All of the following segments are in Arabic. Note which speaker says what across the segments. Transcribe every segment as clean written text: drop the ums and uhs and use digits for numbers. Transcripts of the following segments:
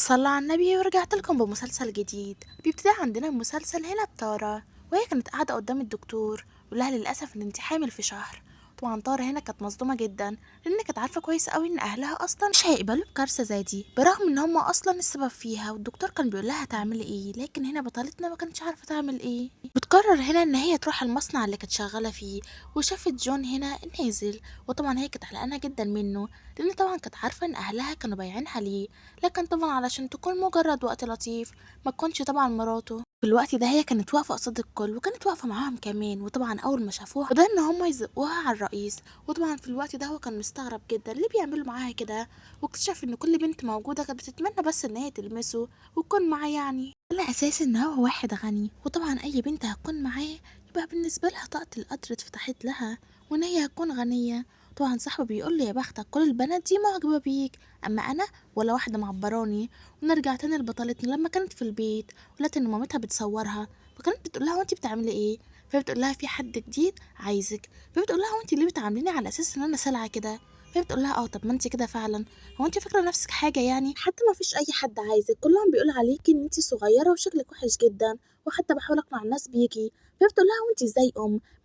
Speaker 1: صلى على النبي ورجعت لكم بمسلسل جديد. بيبتدي عندنا مسلسل هنا بتارة، وهي كانت قاعدة قدام الدكتور وقال لها للأسف إن انتي حامل في شهر. طبعا طارة هنا كانت مصدومة جدا، لأن كانت عارفة كويس قوي إن أهلها أصلا مش هيقبلوا بكارثة زي دي، برغم إن هما أصلا السبب فيها، والدكتور كان بيقول لها هتعملي إيه، لكن هنا بطلتنا ما كانتش عارفة تعمل إيه. بتقرر هنا إن هي تروح المصنع اللي كانت شغالة فيه، وشافت جون هنا نازل، وطبعا هي كانت قلقانة جدا منه، لأن طبعا كانت عارفة إن أهلها كانوا بايعينها ليه، لكن طبعا علشان تكون مجرد وقت لطيف، ما تكونش طبعا مراته. في الوقت ده هي كانت واقفة قصاد الكل، وكانت واقفة معاهم كمان، وطبعا أول ما شافوها بدأ إن هما يزقوها على الرئيس. وطبعا في الوقت ده هو كان مستغرب جدا ليه بيعملوا معاها كده، واكتشف إن كل بنت موجودة كانت بتتمنى بس إن هي تلمسه وتكون معاه، يعني على أساس إن هو واحد غني، وطبعا أي بنت هتكون معاه يبقى بالنسبة لها طاقة القدر اتفتحت لها، وإن هي هتكون غنية. طبعا صاحبه بيقول له يا بختك، كل البنات دي معجبة بيك، أما أنا ولا واحدة معبراني. ونرجع تاني لبطلتنا لما كانت في البيت، ولقت ان مامتها بتصورها، فكانت بتقول لها وانتي بتعملي ايه، فبتقول لها في حد جديد عايزك، فبتقول لها وانتي ليه بتعامليني على اساس ان انا سلعه كده، فبتقول لها اه طب ما انتي كده فعلا، هو انتي فاكره نفسك حاجه يعني، حتى ما فيش اي حد عايزك، كلهم بيقول عليكي ان انتي صغيره وشكلك وحش جدا، وحتى بحاول اقنع الناس بيكي. فبتقول لها وانتي ازاي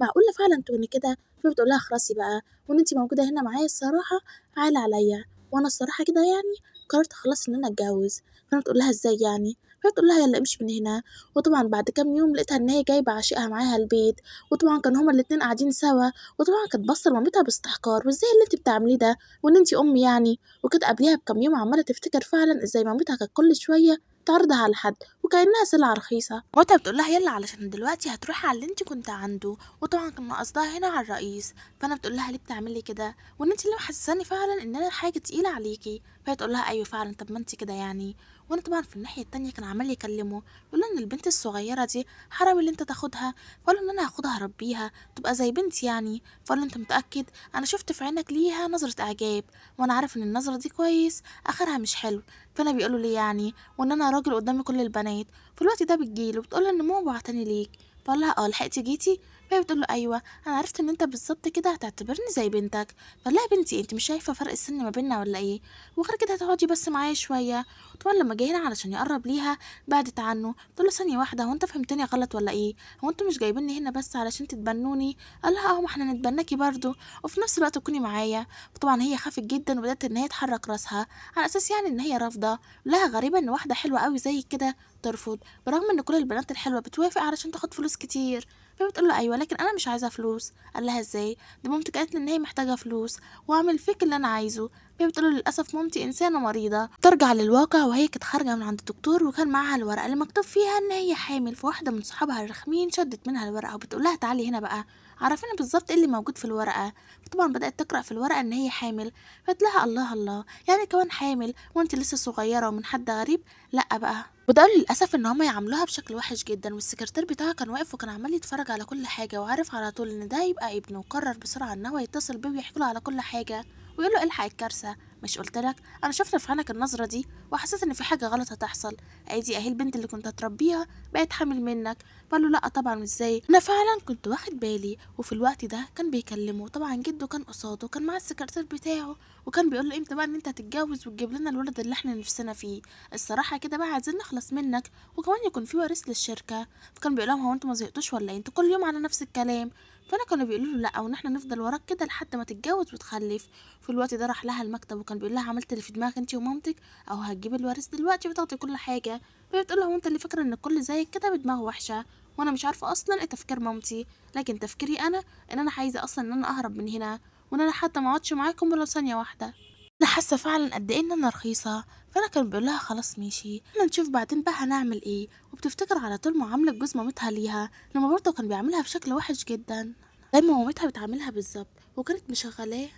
Speaker 1: معقوله فعلا تكوني كده، فبتقول لها خلاصي بقى، وان انتي موجوده هنا معايا الصراحه عالة عليا، وانا الصراحه كده يعني قررت خلاص ان انا اتجوز. فانا تقول لها ازاي يعني، فتقول لها يلا امشي من هنا. وطبعا بعد كام يوم لقيتها ان هي جايبه عشيقها معاها البيت، وطبعا كان هما الاتنين قاعدين سوا، وطبعا كانت باصه لمامتها باستحقار، وازاي اللي انت بتعمليه ده، وان انت ام يعني. وكده قبليها بكام يوم عماله تفتكر فعلا ازاي مامتها كانت كل شويه تعرضها على حد وكانها سلعه رخيصه. مامتها بتقول لها يلا علشان دلوقتي هتروحي على اللي انت كنت عنده، وطبعا كان قصدها هنا على الرئيس. فانا بتقول لها ليه بتعملي كده، وان انت اللي محسساني فعلا ان انا حاجه تقيله عليكي. فهي تقول لها ايوه فعلا، طب ما انت كده يعني. وانا طبعا في الناحيه التانية كان عمال يكلمه، يقول ان البنت الصغيره دي حرام اللي انت تاخدها، فقال ان انا هاخدها اربيها تبقى زي بنتي يعني. فقال له انت متاكد، انا شفت في عينك ليها نظره اعجاب، وانا عارف ان النظره دي كويس اخرها مش حلو. فانا بيقوله ليه يعني، وان انا راجل قدام كل البنات. في الوقت ده بتجيله بتقول ان ماما بعتني ليك، فقال لها اه لحقتي جيتي. فهي بتقول له ايوه انا عرفت ان انت بالظبط كده هتعتبرني زي بنتك. فقال لها يا بنتي انت مش شايفه فرق السن ما بيننا ولا ايه، وغير كده هتقعدي بس معايا شويه. طبعا لما جه هنا علشان يقرب ليها بعدت عنه، تقول له ثانيه واحده، هو انت فهمتني غلط ولا ايه، هو انتوا مش جايبيني هنا بس علشان تتبنوني. قال لها اه ما احنا نتبناكي برضه، وفي نفس الوقت تكوني معايا. وطبعا هي خافت جدا وبدات ان هي تحرك راسها على اساس يعني ان هي رافضه. لها غريبه ان واحده حلوه قوي زي كده ترفض، برغم ان كل البنات الحلوه بتوافق علشان تاخد فلوس كتير. فبتقول له ايوه لكن انا مش عايزه فلوس. قال لها ازاي، دي مامتك قالت لي ان هي محتاجه فلوس واعمل فيك اللي انا عايزه. فهي بتقول له للاسف مامتي انسانه مريضه. ترجع للواقع وهي كانت خارجه من عند الدكتور، وكان معاها الورقه اللي مكتوب فيها ان هي حامل. فواحده من صحابها الرخمين شدت منها الورقه وبتقول لها تعالي هنا بقى عرفينا بالظبط ايه اللي موجود في الورقه. فطبعا بدات تقرا في الورقه ان هي حامل. فقالت لها الله الله، يعني كمان حامل وانت لسه صغيره ومن حد غريب، لا بقى. وده للاسف ان هم يعاملوها بشكل وحش جدا، والسكرتير بتاعها كان واقف وكان عمال يتفرج على كل حاجه، وعارف على طول ان ده يبقى ابنه، وقرر بسرعه ان هو يتصل بيه ويحكي له على كل حاجه، ويقول له الحق الكارثه، مش قلت لك انا شفت في عينك النظره دي وحسيت ان في حاجه غلط هتحصل، ادي اهي البنت اللي كنت هتربيها بقت حامل منك. فقال له لا طبعا ازاي، انا فعلا كنت واخد بالي. وفي الوقت ده كان بيكلمه طبعا جده كان قصاده، وكان مع السكرتير بتاعه، وكان بيقول له امتى بقى ان انت هتتجوز وتجيب لنا الولد اللي احنا نفسنا فيه، الصراحه كده بقى عايزين نخلص منك، وكمان يكون في ورث للشركه. فكان بيقول لهم هو انتوا ما زهقتوش ولا ايه، انتوا كل يوم على نفس الكلام. فانا كانوا بيقولوا له لا، وان احنا نفضل وراك كده لحد ما تتجوز وتخلف. في الوقت ده راح لها المكتب وكان بيقول لها عملت اللي في دماغك انت ومامتك، او هتجيب الورث دلوقتي وتاخدي كل حاجه. فهي بتقول له هو انت اللي فاكره ان الكل زيك كده بدماغ وحشه، وانا مش عارفه اصلا ايه تفكير مامتي، لكن تفكيري انا ان انا عايزه اصلا ان انا اهرب من هنا، وان انا حتى ما اقعدش معاكم ولا ثانيه واحده. انا حاسه فعلا قد ايه ان انا رخيصه. فانا كان بيقول لها خلاص ماشي احنا نشوف بعدين بقى هنعمل ايه. وبتفتكر على طول معامله جوز مامتها ليها، لما برضه كان بيعملها بشكل وحش جدا زي ما مامتها بتعاملها بالظبط، وكانت مشغلاه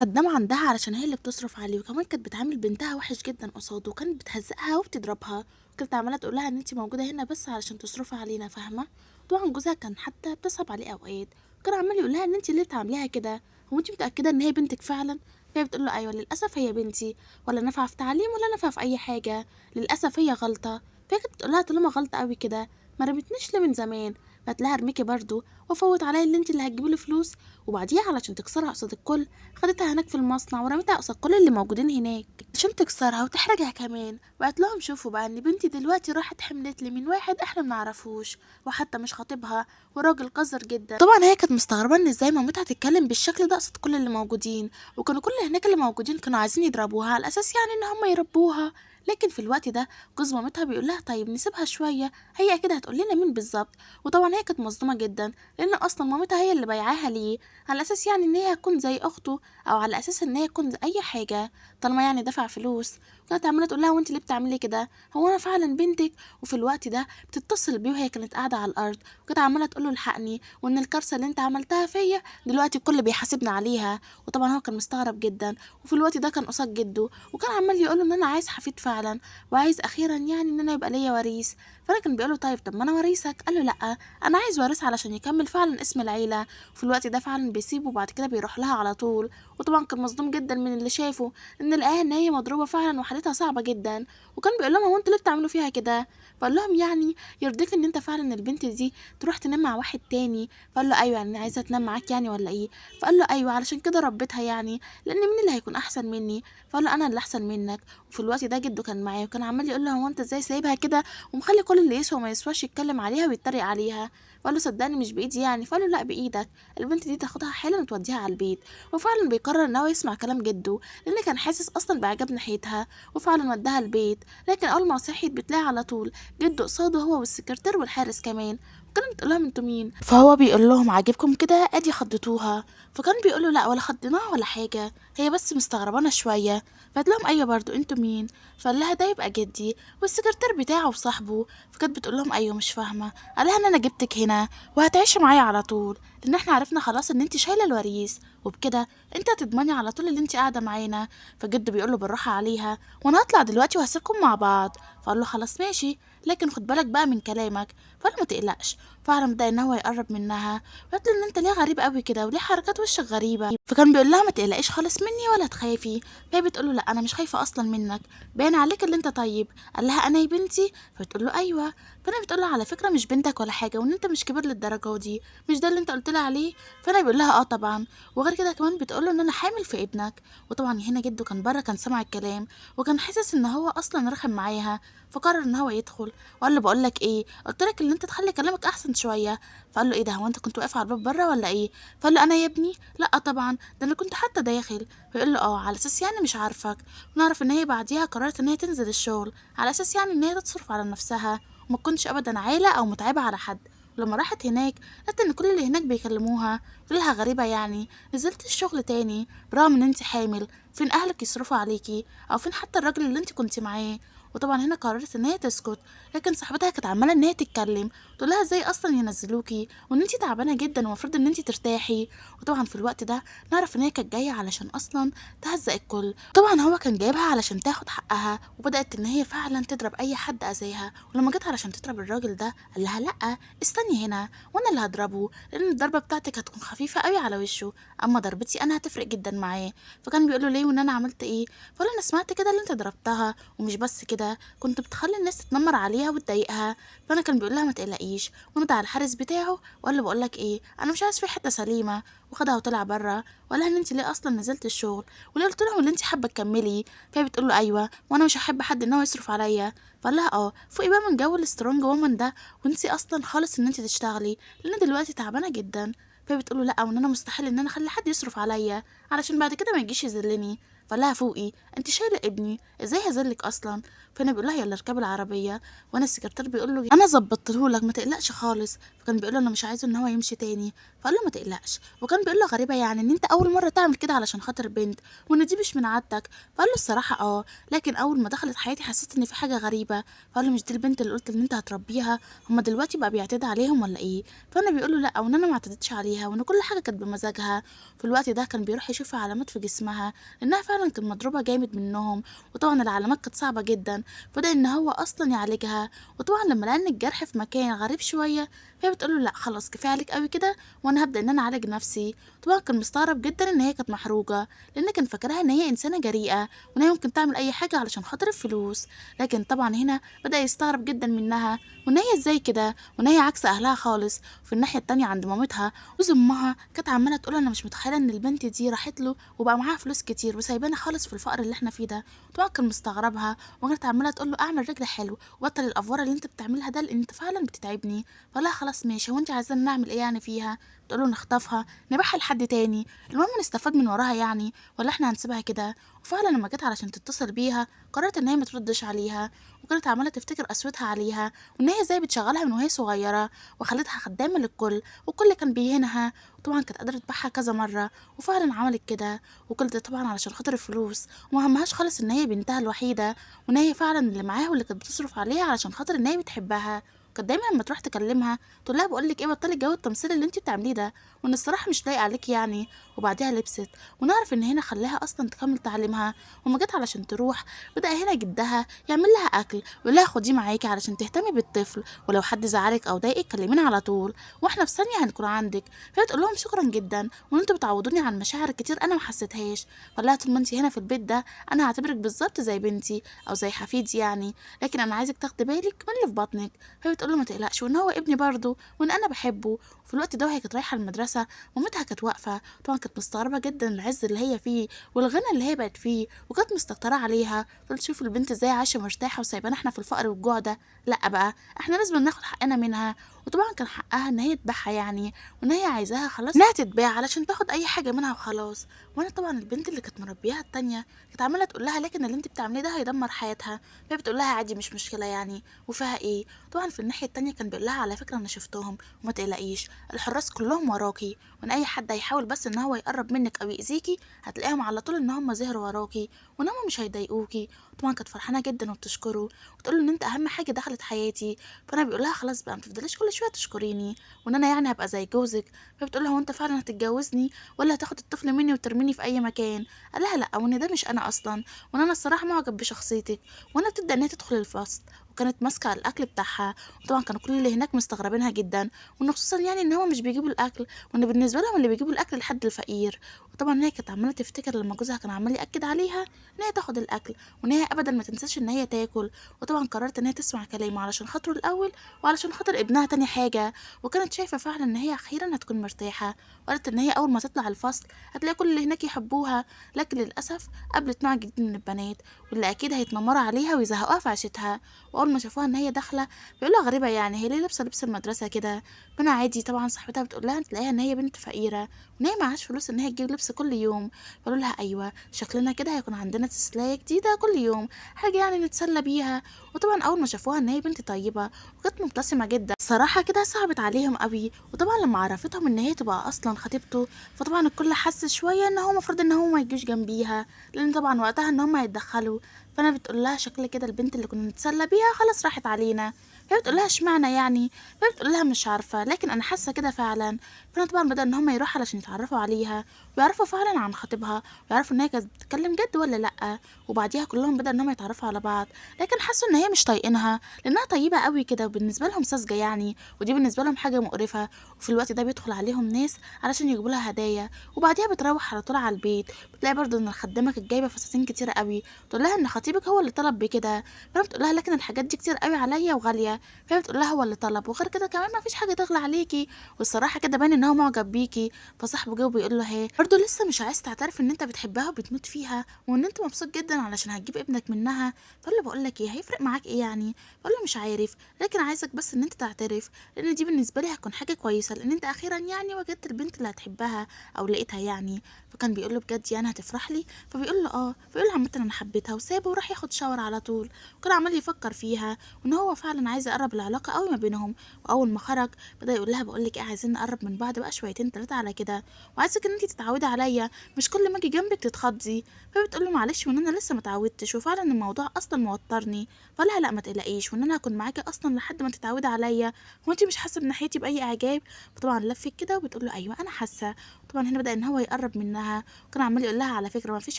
Speaker 1: خدامة عندها علشان هي اللي بتصرف عليه، وكمان كانت بتعامل بنتها وحش جدا قصاده، وكانت بتهزقها وبتضربها، وكانت عماله تقول لها ان انت موجوده هنا بس علشان تصرفي علينا، فاهمه. طبعا جوزها كان حتى بتصعب عليه اوقات، وكان عمال يقول لها ان انت اللي بتعمليها كده، هو انت متاكده ان هي بنتك فعلا. فهي بتقول له ايوه للاسف هي بنتي، ولا نافعه في تعليم ولا نافعه في اي حاجه، للاسف هي غلطه. فهي كانت بتقول لها طالما غلطه قوي كده ما رمتنيش ليه من زمان، فقالت لها ارميكي برضه وافوت عليا اللي انت اللي هتجيبي لي فلوس. وبعديها علشان تكسرها قصاد الكل خدتها هناك في المصنع ورميتها قصاد كل اللي موجودين هناك عشان تكسرها وتحرجها كمان. وقالت لهم شوفوا بقى ان بنتي دلوقتي راحت حملت لي من واحد احنا منعرفوش وحتى مش خاطبها وراجل قذر جدا. طبعا هي كانت مستغربه ان ازاي مامتها تتكلم بالشكل ده قصاد كل اللي موجودين، وكانوا كل هناك اللي موجودين كانوا عايزين يضربوها على اساس يعني ان هم يربوها. لكن في الوقت ده جوز مامتها بيقول لها طيب نسيبها شويه، هي اكيد هتقول لنا مين بالظبط. وطبعا هي كانت مصدومه جدا لان اصلا مامتها هي اللي بيعاها ليه، على اساس يعني ان هي هتكون زي اخته او على اساس ان هي تكون زي اي حاجه طالما يعني دفع فلوس. كانت عماله تقول لها وانت ليه بتعملي كده، هو انا فعلا بنتك؟ وفي الوقت ده بتتصل بيه وهي كانت قاعده على الارض وكانت عماله تقول له الحقني وان الكارثه اللي انت عملتها فيا دلوقتي الكل بيحاسبنا عليها. وطبعا هو كان مستغرب جدا، وفي الوقت ده كان قصاد جده وكان عمال يقول له ان انا عايز حفيد فعلا وعايز اخيرا يعني ان انا يبقى ليا وريث. فانا كان بيقول له طيب ما انا وريثك، قال له لا انا عايز وارث علشان يكمل فعلا اسم العيله. وفي الوقت ده فعلا بيسيبه وبعد كده بيروح لها على طول. وطبعا كان مصدوم جدا من اللي شافه ان لقاها ان هي مضروبه فعلا وحالتها صعبه جدا. وكان بيقول لهم هو انتوا ليه بتعملوا فيها كده؟ فقال لهم يعني يرضيك ان انت فعلا البنت دي تروح تنام مع واحد تاني؟ فقال له ايوه يعني عايزه تنام معاك يعني ولا ايه؟ فقال له ايوه علشان كده ربيتها يعني، لان مين اللي هيكون احسن مني؟ فقال له انا اللي احسن منك. وفي الوقت ده جده كان معاه وكان عمال يقول له هو انت ازاي سايبها كده ومخلي كل اللي يسوى ما يسواش يتكلم عليها ويتريق عليها؟ فقال له صدقني مش بايدي يعني. فقال له لا بايدك، البنت دي تاخدها حالا وتوديها على البيت. وفعلا بيقرر ان هو يسمع كلام جده لان كان حاسس اصلا باعجاب ناحيتها. وفعلا وداها البيت، لكن اول ما صحيت بتلاقي على طول جده قصاده هو والسكرتير والحارس كمان. وكانت بتقول لهم انتوا مين؟ فهو بيقول لهم عاجبكم كده ادي خضتوها. فكان بيقول له لا ولا خضناها ولا حاجه، هي بس مستغربانا شويه. فقالت لهم ايوه برضو انتوا مين؟ فقال لها ده يبقى جدي والسكرتير بتاعه وصاحبه. فكانت بتقول لهم ايوه مش فاهمه. قال لها ان انا جبتك هنا وهتعيشي معايا على طول لان احنا عرفنا خلاص ان انت شايله الوريث، وبكده انت هتضمني على طول اللي انت قاعده معانا. فجد بيقول له بالراحه عليها وانا هطلع دلوقتي وهسيبكم مع بعض. فقال له خلاص ماشي، لكن خد بالك بقى من كلامك. فقال له ما تقلقش. فعلا بدا ان هو يقرب منها وقالت له ان انت ليه غريب قوي كده وليه حركات وشك غريبه. فكان بيقول لها ما تقلقيش خالص مني ولا تخافي. فهي بتقول له لا انا مش خايفه اصلا منك، باين عليك اللي انت طيب. قال لها انا يا بنتي؟ فبتقول له ايوه. فانا بتقول له على فكره مش بنتك ولا حاجه وان انت مش كبير للدرجه دي، مش ده اللي انت قلت لي عليه؟ فانا بيقول لها اه طبعا، وغير كده كمان بتقول له ان انا حامل في ابنك. وطبعا هنا جده كان بره كان سمع الكلام وكان حاسس ان هو اصلا رخم معاها. فقرر ان هو يدخل وقال له بقول لك ايه، قلت لك ان انت تخلي كلامك احسن شويه. فقال له ايه ده، هو انت كنت واقف على الباب بره ولا ايه؟ فقال له انا يا ابني لا طبعا، ده انا كنت حتى داخل. فيقول له اه على اساس يعني مش عارفك. ونعرف ان هي بعديها قررت ان هي تنزل الشغل على اساس يعني ان هي تصرف على نفسها وما تكونش ابدا عايله او متعبه على حد. ولما راحت هناك لقت ان كل اللي هناك بيكلموها لها غريبة يعني نزلت الشغل تاني برغم ان انت حامل، فين اهلك يصرفوا عليكي او فين حتى الراجل اللي انت كنت معاه؟ وطبعا هنا قررت ان هي تسكت، لكن صاحبتها كانت عماله ان هي تتكلم تقول لها ازاي اصلا ينزلوكي وان انت تعبانه جدا ومفروض ان انت ترتاحي. وطبعا في الوقت ده نعرف ان هي كانت جايه علشان اصلا تهزق الكل. طبعا هو كان جايبها علشان تاخد حقها وبدات ان هي فعلا تضرب اي حد اذاها. ولما جت علشان تضرب الراجل ده قال لها لا استني هنا وانا اللي هضربه لان الضربه بتاعتك هتكون خفيفه قوي على وشه، اما ضربتي انا هتفرق جدا معاه. فكان بيقول له ليه وان انا عملت ايه؟ فقال له انا سمعت كده اللي انت ضربتها ومش بس كده كنت بتخلي الناس تتنمر عليها وتضايقها. فانا كان بيقول لها ما تقلقيش ونادى على الحارس بتاعه وقال له بقول لك ايه انا مش عايز في حته سليمه. وخدها وطلع بره وقال لها ان انت ليه اصلا نزلت الشغل وليه قلت لهم ان انت حابه تكملي. فهي بتقول له ايوه وانا مش هحب حد ان هو يصرف عليا. فقال لها اه فوقي بقى من جو السترونج وومن ده وانسي اصلا خالص ان انت تشتغلي لان دلوقتي تعبانه جدا. فهي بتقول له لا وان انا مستحيل ان انا اخلي حد يصرف عليا علشان بعد كده ما يجيش يذلني. فقال لها فوقي انت شايله ابني ازاي هذلك اصلا؟ فانا بيقول لها يلا اركبي العربيه. وانا السكرتير بيقول له انا ظبطته لك ما تقلقش خالص. فكان بيقول له انا مش عايزه ان هو يمشي تاني. فقال له ما تقلقش. وكان بيقول له غريبه يعني ان انت اول مره تعمل كده علشان خاطر بنت وان دي مش من عادتك؟ فقال له الصراحه اه، لكن اول ما دخلت حياتي حسيت ان في حاجه غريبه. فقال له مش دي البنت اللي قلت ان انت هتربيها؟ هما دلوقتي بقى بيعتدي عليهم ولا ايه؟ فانا بيقول له لا وان انا ما اعتدتش عليها وان كل حاجه كانت بمزاجها. في الوقت ده كان بيروح يشوف علامات في جسمها لانها فعلا كانت مضروبه جامد منهم، وطبعا العلامات كانت صعبه جدا. بدأ ان هو اصلا يعالجها. وطبعا لما لقى ان الجرح في مكان غريب شويه فهي فبتقول له لا خلاص كفايه عليك قوي كده، وانا هبدا ان انا اعالج نفسي. طبعا كان مستغرب جدا ان هي كانت محروجه، لان كان فاكرها ان هي انسانه جريئه وان هي ممكن تعمل اي حاجه علشان خاطر الفلوس. لكن طبعا هنا بدا يستغرب جدا منها، وان هي ازاي كده، وان هي عكس اهلها خالص. في الناحيه التانية عند مامتها وز امها كانت عماله تقول انا مش متخيله ان البنت دي راحت له وبقى معاها فلوس كتير وسايبانا خالص في الفقر اللي احنا فيه ده. طبعا كان مستغربها، وكانت عماله تقول له اعمل رجل حلو وبطل الافوره اللي انت بتعملها ده لان انت فعلا بتتعبني. فقال لها خلاص ماشي، هو انت عايزانا نعمل ايه يعني فيها؟ تقول له نخطفها نبيعها لحد تاني، المهم نستفاد من وراها يعني، ولا احنا هنسيبها كده؟ وفعلا لما جت علشان تتصل بيها قررت ان هي ما تردش عليها، وكانت عماله تفتكر قسوتها عليها وان هي ازاي بتشغلها من وهي صغيره وخلتها خدامه للكل، والكل كان بيهينها. وطبعا كانت قادره تبيعها كذا مره، وفعلا عملت كده، وكل ده طبعا علشان خاطر الفلوس. ومهمهاش خالص ان هي بنتها الوحيده، وان هي فعلا اللي معاها واللي كانت بتصرف عليها علشان خاطر ان هي بتحبها. كانت دايما لما تروح تكلمها تقول لها بقول لك ايه، بطلي جو التمثيل اللي انت بتعمليه ده، وان الصراحه مش لايقه عليك يعني. وبعدها لبست، ونعرف ان هنا خلاها اصلا تكمل تعليمها. وما جت علشان تروح بدأ هنا جدها يعمل لها اكل ويقول لها خديه معاكي علشان تهتمي بالطفل، ولو حد زعلك او ضايقك كلمينا على طول واحنا في ثانيه هنكون عندك. فهي تقول لهم شكرا جدا، وان انتوا بتعوضوني عن مشاعر كتير انا ما حسيتهاش. قال لها طول ما انت هنا في البيت ده انا هعتبرك بالظبط زي بنتي او زي حفيدي يعني، لكن انا عايزك تاخدي بالك من اللي في بطنك. فهي بتقول له ما تقلقش، وان هو ابني برضه وان انا بحبه. وفي الوقت ده وهي كانت رايحه المدرسه مامتها كانت واقفه، طبعا كانت مستغربه جدا العز اللي هي فيه والغنى اللي هي بقت فيه، وكانت مستكتره عليها. قلت شوف البنت ازاي عايشه مرتاحه وسايبانا احنا في الفقر والجوع ده، لا بقى احنا لازم ناخد حقنا منها. وطبعا كان حقها ان هي تبيعها يعني، وان هي عايزاها خلاص انها تتباع علشان تاخد اي حاجه منها وخلاص. وانا طبعا البنت اللي كانت مربياها التانية كانت عماله تقول لها لكن اللي انت بتعمليه ده هيدمر حياتها. فهي بتقول لها عادي مش مشكله يعني، وفيها ايه؟ طبعا في الناحيه التانية كان بيقول لها على فكره انا شفتهم وما تقلقيش الحراس كلهم وراكي، وان اي حد هيحاول بس ان هو يقرب منك او يأذيكي هتلاقيهم على طول ان هم ظهروا وراكي وان هم مش هيضايقوكي. طبعا كانت فرحانه جدا وبتشكره وتقول له ان انت اهم حاجه دخلت حياتي. فانا بيقول لها خلاص بقى ما تفضليش كل شويه تشكريني، وان انا يعني هبقى زي جوزك. فبتقول له هو انت فعلا هتتجوزني ولا هتاخد الطفل مني وترميني في اي مكان؟ قال لها لا، وان ده مش انا اصلا، وان انا الصراحه معجب بشخصيتك. وانا بتبدا ان هي تدخل الفصل وكانت ماسكه على الاكل بتاعها، وطبعا كانوا كل اللي هناك مستغربينها جدا، وان خصوصا يعني ان هو مش بيجيبوا الاكل، وان بالنسبه لهم اللي بيجيبوا الاكل لحد الفقير. وطبعا هي كانت عماله تفتكر لما جوزها كان عمال ياكد عليها ان هي تاخد الاكل وان هي ابدا ما تنساش ان هي تاكل. وطبعا قررت ان هي تسمع كلامه علشان خاطره الاول وعلشان خاطر ابنها تاني حاجه. وكانت شايفه فعلا ان هي اخيرا هتكون مرتاحه، وقالت ان هي اول ما تطلع الفصل هتلاقي كل اللي هناك يحبوها. لكن للاسف قابلت نوع جديد من البنات واللي اكيد هيتنمروا عليها ويزهقوها في عيشتها. واول ما شافوها ان هي داخله بيقولوا غريبه يعني هي ليه لابسه لبس المدرسه كده. فانا عادي طبعا صاحبتها بتقول لها تلاقيها ان هي بنت فقيره وان هي معهاش فلوس ان هي تجيب لبس كل يوم. قالوا لها ايوه شكلنا كده هيكون عندنا تسلايه جديده كل يوم، حاجه يعني نتسلى بيها. وطبعا اول ما شافوها ان هي بنت طيبه وكانت مبتسمه جدا الصراحه كده صعبت عليهم قوي. وطبعا لما عرفتهم ان هي تبقى اصلا خطيبته فطبعا الكل حس شويه ان هو المفروض ان هو ما يجيش جنبيها، لان طبعا وقتها ان هم هيتدخلوا. فانا بتقول لها شكل كده البنت اللي كنا نتسلى بيها خلاص راحت علينا. فهي بتقول لها اشمعنى يعني؟ فهي بتقول لها مش عارفه لكن انا حاسه كده فعلا. فانا طبعا بدأ ان هم يروحوا علشان يتعرفوا عليها ويعرفوا فعلا عن خطيبها ويعرفوا ان هي كانت بتتكلم جد ولا لا. وبعديها كلهم بدأ ان هم يتعرفوا على بعض، لكن حسوا ان هي مش طايقينها لانها طيبه قوي كده وبالنسبه لهم ساذجه يعني، ودي بالنسبه لهم حاجه مقرفه. وفي الوقت ده بيدخل عليهم ناس علشان يجيبوا لها هدايا، وبعديها بتروح على طول على البيت بتلاقي برضو ان الخدامه كانت جايبه فساتين كتيره قوي تقول لها ان خطيبك هو اللي طلب بكده. فانا بتقول لها لكن الحاجات دي كتير قوي عليا وغاليه. فهي بتقول لها هو اللي طلب وغير كده كمان ما فيش حاجه تغلى عليكي، والصراحه كده باين ان هو معجب بيكي. فصاحبه جه وبيقول له هي برضه لسه مش عايز تعترف ان انت بتحبها وبتموت فيها وان انت مبسوط جدا علشان هتجيب ابنك منها؟ فقال له بقول لك ايه هيفرق معاك ايه يعني؟ فقال له مش عارف لكن عايزك بس ان انت تعترف، لان دي بالنسبه لي هتكون حاجه كويسه لان انت اخيرا يعني وجدت البنت اللي هتحبها او لقيتها يعني. فكان بيقول له بجد يعني هتفرح لي؟ فبيقول له اه. فبيقول له عامه انا حبيتها وسابه وراح ياخد شاور على طول. وكان عمال يفكر فيها وان هو فعلا عايز يقرب العلاقه قوي ما بينهم. واول ما خرج بدا يقول لها بقول لك ايه عايزين نقرب من بعض بقى شويتين ثلاثه على كده، وعايزك ان انت تتعودي عليا مش كل ما اجي جنبك تتخضي. فبتقول له معلش وان انا لسه متعودتش وفعلا الموضوع اصلا موترني. فقال لها لا ما تقلقيش، وان انا هكون معاكي اصلا لحد ما تتعودي عليا، هو انت مش حاسه بناحيتي باي اعجاب؟ فطبعا لفت كده وبتقول له ايوه انا حاسه. طبعا هنا بدا ان هو يقرب منها، وكان عمال يقول لها على فكره ما فيش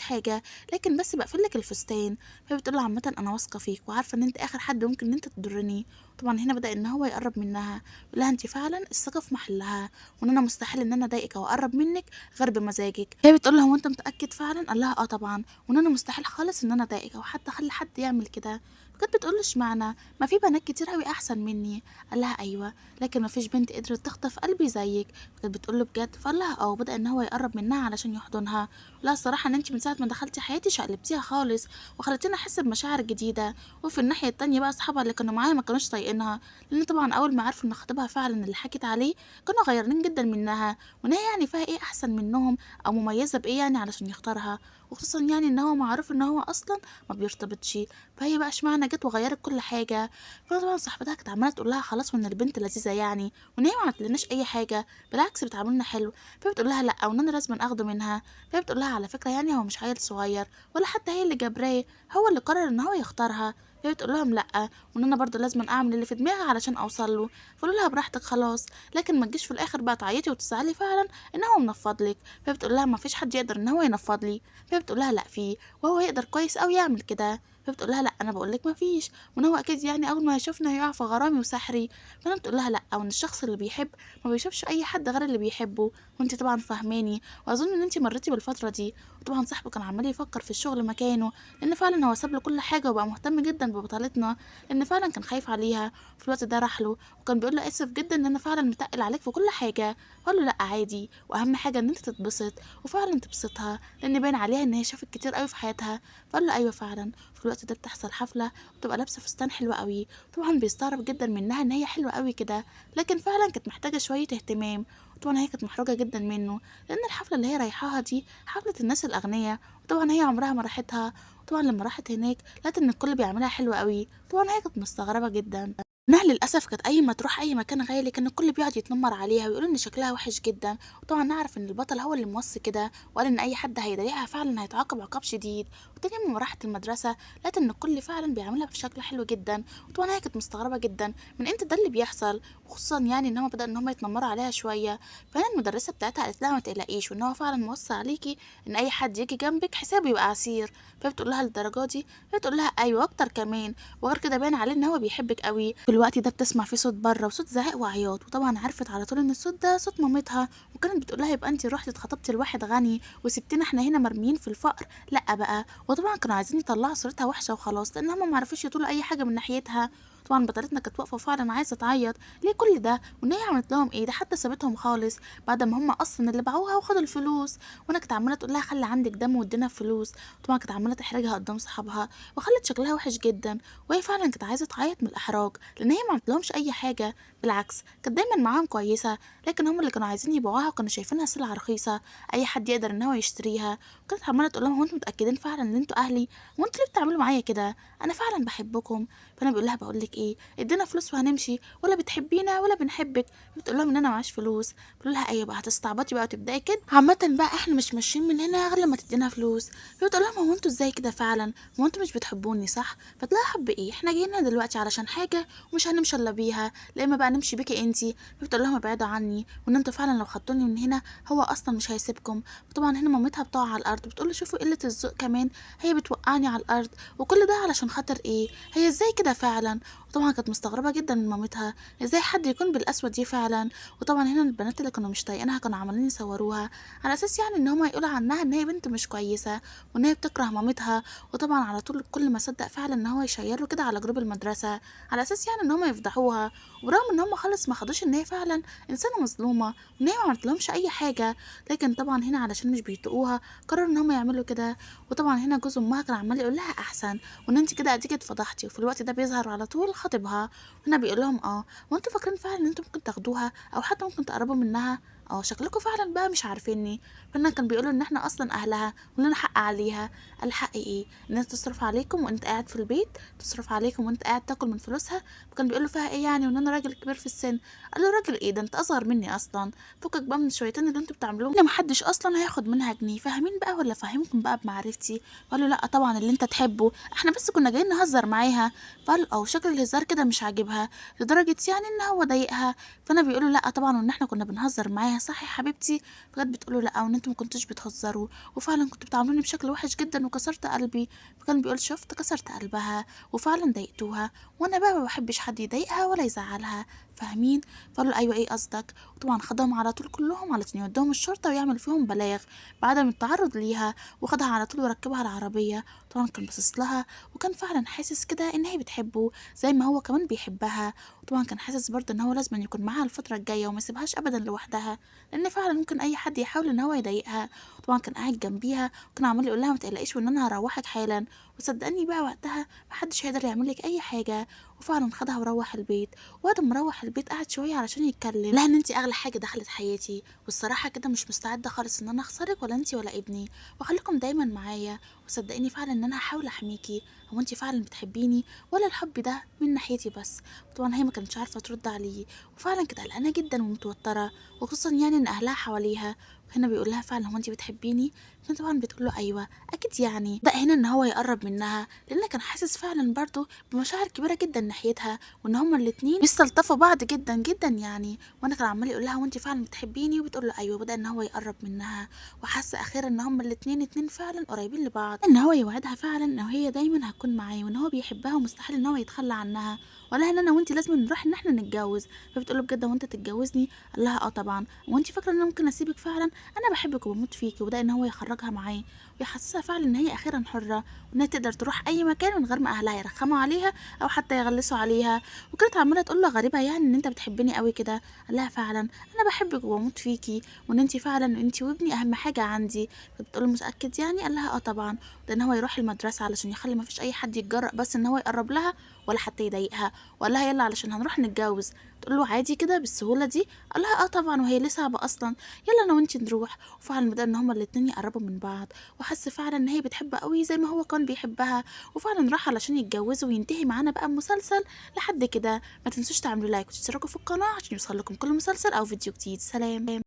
Speaker 1: حاجه، لكن بس بقفل لك الفستان. فهي بتقول له عامه انا واثقه فيك وعارفه ان انت اخر حد ممكن ان انت تضرني. طبعا هنا بدا ان هو يقرب منها، يقول لها انت فعلا الثقه في محلها، وان انا مستحيل ان انا اضايقك او اقرب منك غير بمزاجك. هي بتقول له هو انت متاكد فعلا؟ قال لها اه طبعا، وان انا مستحيل خالص ان انا اضايقك او حتى اخلي حد يعمل كده. فكانت بتقول له اشمعنى؟ ما في بنات كتير قوي احسن مني. قال لها ايوه، لكن ما فيش بنت قدرت تخطف قلبي زيك. فكانت بتقول له بجد؟ فقال لها اه، وبدا ان هو يقرب منها علشان يحضنها. لا الصراحه ان انت من ساعه ما دخلتي حياتي شقلبتيها خالص، وخلتيني احس بمشاعر جديده. وفي الناحيه التانية بقى اصحابها اللي كانوا معاها ما كانوش طايقينها، لان طبعا اول ما عرفوا ان خطيبها فعلا اللي حكت عليه كانوا غيرانين جدا منها، وان هي يعني فيها ايه احسن منهم او مميزه بايه يعني علشان يختارها، وخصوصا يعني ان هو معروف ان هو اصلا ما بيرتبطش. فهي بقى اشمعنى جت وغيرت كل حاجه. فطبعا صاحبتها كانت عماله تقول لها خلاص وان البنت لذيذه يعني، وان هي ما عملتلناش اي حاجه، بالعكس بتعاملنا حلو. فبتقول لها لا، وان انا لازم اخده منها. فهي بتقول لها على فكره يعني هو مش عيل صغير، ولا حتى هي اللي جبراه، هو اللي قرر ان هو يختارها. فهي بتقول لهم لا، وان انا برضه لازم اعمل اللي في دماغي علشان اوصل له. فقالوا لها براحتك خلاص، لكن ما تجيش في الاخر بقى تعيطي وتزعلي فعلا ان هو منفض لك. فهي بتقول لها ما فيش حد يقدر ان هو ينفض لي. فهي بتقول لها لا فيه، وهو يقدر كويس قوي يعمل كده. فبتقول لها لا انا بقول لك ما فيش، وان هو اكيد يعني اول ما يشوفنا هيقع في غرامي وسحري. فانا بتقول لها لا، وان الشخص اللي بيحب ما بيشوفش اي حد غير اللي بيحبه، وانت طبعا فاهماني، واظن ان انت مريتي بالفتره دي. وطبعا صاحبه كان عمال يفكر في الشغل مكانه، لان فعلا هو ساب له كل حاجه وبقى مهتم جدا ببطلتنا، لان فعلا كان خايف عليها. في الوقت ده راح له وكان بيقول له اسف جدا ان انا فعلا متقل عليك في كل حاجه. قال له لا عادي، واهم حاجه ان انت تتبسط، وفعلا تبسطها لان باين عليها ان هي شافت كتير قوي في حياتها. فقال له ايوه فعلا. في الوقت ده بتحصل حفله، وتبقى لابسه فستان حلو قوي. طبعا بيستغرب جدا منها ان هي حلوه قوي كده، لكن فعلا كانت محتاجه شويه اهتمام. وطبعا هي كانت محرجه جدا منه، لان الحفله اللي هي رايحاها دي حفله الناس الاغنياء، وطبعا هي عمرها ما راحتها. وطبعا لما راحت هناك لقت ان الكل بيعملها حلوه قوي. طبعا هي كانت مستغربه جدا انها للاسف كانت اي ما تروح اي مكان غالي كان الكل بيقعد يتنمر عليها ويقول ان شكلها وحش جدا. وطبعا نعرف ان البطل هو اللي موصي كده، وقال ان اي حد هيضايقها فعلا هيتعاقب عقاب شديد. وتاني يوم لما راحت المدرسه لقت ان الكل فعلا بيعملها بشكل حلو جدا. وطبعا هي كانت مستغربه جدا من امتى ده اللي بيحصل، وخصوصا يعني ان هم بدأ ان هم يتنمروا عليها شويه. فهنا المدرسه بتاعتها قالت لها ما تقلقيش، وان هو فعلا موصي عليكي ان اي حد يجي جنبك حسابه يبقى عسير. فبتقول لها للدرجه دي؟ فبتقول لها ايوه اكتر كمان، وغير كده باين عليه ان هو بيحبك قوي. في الوقت ده بتسمع في صوت بره، وصوت زعيق وعياط، وطبعا عرفت على طول ان الصوت ده صوت مامتها. وكانت بتقول لها يبقى انت رحتي اتخطبتي لواحد غني وسبتينا احنا هنا مرميين في الفقر؟ لا بقى. وطبعا كانوا عايزين يطلعوا صورتها وحشه وخلاص، لان هم ما عرفوش يطولوا اي حاجه من ناحيتها. طبعا بطلتنا كانت واقفه فعلا عايزه تعيط، ليه كل ده؟ وان هي عملت لهم ايه؟ ده حتى سابتهم خالص بعد ما هم اصلا اللي باعوها وخدوا الفلوس. وانا كنت عماله تقول لها خلي عندك دم وادينا فلوس. طبعا كانت عماله تحرجها قدام صحابها، وخلت شكلها وحش جدا. وهي فعلا كانت عايزه تعيط من الاحراج، لان هي ما عملتلهمش اي حاجه، بالعكس كانت دايما معاهم كويسه. لكن هم اللي كانوا عايزين يبيعوها وكانوا شايفينها سلعه رخيصه اي حد يقدر ان هو يشتريها. وكانت عماله تقول لهم هو انتوا متاكدين فعلا ان انتوا اهلي؟ وانتوا ليه بتعملوا معايا كده؟ انا فعلا بحبكم. فانا بقول لها بقول لك ايه، ادينا فلوس وهنمشي، ولا بتحبينا ولا بنحبك؟ بتقول لهم ان انا معاش فلوس. بقول لها ايوه بقى هتستعبطي بقى وتبداي كده؟ عامه بقى احنا مش ماشيين من هنا غير لما تدينا فلوس. بتقول لهم هو انتوا ازاي كده فعلا؟ هو انتوا مش بتحبوني صح؟ فتلاقي حب ايه، احنا جايين هنا دلوقتي علشان حاجه ومش هنمشي الا بيها، لا اما بقى نمشي بيكي انتي. بتقول لهم ابعدوا عني، وان انتوا فعلا لو خدتوني من هنا هو اصلا مش هيسيبكم. وطبعا هنا مامتها بتقع على الارض، بتقول له شوفوا قله الذوق كمان، هي بتوقعني على الارض، وكل ده علشان خاطر ايه؟ هي ازاي كده فعلا؟ وطبعا كانت مستغربه جدا من مامتها، ازاي حد يكون بالقسوه دي فعلا. وطبعا هنا البنات اللي كانوا مش طايقينها كانوا عمالين يصوروها على اساس يعني ان هما يقولوا عنها ان هي بنت مش كويسه، وان هي بتكره مامتها. وطبعا على طول الكل ما صدق فعلا ان هو يشيروا كده على جروب المدرسه على اساس يعني ان هما يفضحوها، وبرغم ان هما خالص ما خدوش ان هي فعلا انسانه مظلومه، وان هي ما عملتلهمش اي حاجه. لكن طبعا هنا علشان مش بيطيقوها قرروا ان هما يعملوا كده. وطبعا هنا جوز امها كان عمال يقول لها احسن، وان انت كده اديكي اتفضحتي. وفي الوقت ده بيظهر على طول خطيبها، هنا بيقول لهم اه، وانتوا فاكرين فعلا ان انتوا ممكن تاخدوها او حتى ممكن تقربوا منها؟ اه شكلكم فعلا بقى مش عارفيني. فانا كان بيقولوا ان احنا اصلا اهلها ولنا حق عليها. قال حق ايه؟ ان انت تصرف عليكم وانت قاعد في البيت، تصرف عليكم وانت قاعد تاكل من فلوسها. فكان بيقولوا فيها ايه يعني؟ وان انا راجل كبير في السن. قال له راجل ايه ده؟ انت اصغر مني اصلا. فكك بقى من الشويتين اللي انتوا بتعملوهم اللي محدش اصلا هياخد منها جنيه. فاهمين بقى ولا فاهمكم بقى بمعرفتي؟ قالوا لا طبعا اللي انت تحبه، احنا بس كنا جايين نهزر معاها. فقال او شكل الهزار كده مش عاجبها لدرجة يعني ان هو ضايقها. فانا بيقولوا لا طبعا وان احنا كنا بنهزر معاها صح يا حبيبتي. فكانت بتقوله لا وان انتوا ما كنتوش بتهزروا وفعلا كنتوا بتعاملوني بشكل وحش جدا وكسرت قلبي. فكان بيقول شفت كسرت قلبها وفعلا ضايقتوها، وانا بقى ما بحبش حد يضايقها ولا يزعلها. فاهمين؟ فقالوا له ايوه ايه قصدك. وطبعا خدهم على طول كلهم علشان يودوهم الشرطه ويعمل فيهم بلاغ بعدم التعرض ليها. وخدها على طول وركبها العربيه. طبعا كان باصص لها وكان فعلا حاسس كده ان هي بتحبه زي ما هو كمان بيحبها. وطبعا كان حاسس برضه ان هو لازم يكون معاها الفتره الجايه وما يسيبهاش ابدا لوحدها، لان فعلا ممكن اي حد يحاول ان هو يضايقها. طبعا كان قاعد جنبيها وكان عمال يقول لها ما تقلقيش وان انا هروحك حالا. وصدقني بقى وقتها محدش هيقدر يعمل لك اي حاجه. وفعلا خدها وروح البيت. وبعد ما روح البيت قعد شويه علشان يتكلم لها ان انت اغلى حاجه دخلت حياتي، والصراحه كده مش مستعده خالص ان انا اخسرك ولا انت ولا ابني، وخليكم دايما معايا. وصدقيني فعلا ان انا هحاول احميكي. هو انت فعلا بتحبيني ولا الحب ده من ناحيتي بس؟ طبعا هي ما كانتش عارفه ترد عليه، وفعلا كانت قلقانه جدا ومتوتره، وخصوصا يعني ان اهلها حواليها. هنا بيقول لها فعلا هو انت بتحبيني؟ فانت طبعا بتقول له ايوه اكيد. يعني بدا هنا ان هو يقرب منها لان كان حاسس فعلا برضه بمشاعر كبيره جدا ناحيتها، وان هما الاتنين بيستلطفوا بعض جدا جدا يعني. وانا كان عمال يقول لها وانت فعلا بتحبيني وبتقول له ايوه. بدا ان هو يقرب منها وحس اخيرا ان هما الاتنين فعلا قريبين لبعض، ان هو يوعدها فعلا ان هي دايما هتكون معاه وان هو بيحبها ومستحيل ان هو يتخلى عنها، ولا ان انا وانت لازم نروح ان احنا نتجوز. فبتقول له بجد وانت تتجوزني؟ قال لها اه طبعا. وانت فاكره ان انا ممكن اسيبك؟ فعلا انا بحبك وبموت فيكي. وبدا ان هو يخرجها معاه ويحسسها فعلا ان هي اخيرا حره، وانها تقدر تروح اي مكان من غير ما اهلها يرخموا عليها او حتى يغلسوا عليها. وكانت عماله تقول له غريبه يعني ان انت بتحبني قوي كده. قال لها فعلا انا بحبك وبموت فيكي، وان انت فعلا انت وابني اهم حاجه عندي. فبتقول له متاكد يعني؟ قال لها اه طبعا. وده ان هو يروح المدرسه علشان يخلي ما فيش اي حد يتجرأ بس ان هو يقرب لها ولا حتى يضايقها. وقال لها يلا علشان هنروح نتجوز. تقول له عادي كده بالسهوله دي؟ قال لها اه طبعا وهي ليه صعبه اصلا. يلا انا وانتي نروح. وفعلا بدأ ان هما الاتنين يقربوا من بعض، وحس فعلا ان هي بتحبه قوي زي ما هو كان بيحبها. وفعلا راح علشان يتجوزوا وينتهي معانا بقى المسلسل لحد كده. ما تنسوش تعملوا لايك وتشتركوا في القناه عشان يوصل لكم كل مسلسل او فيديو جديد. سلام.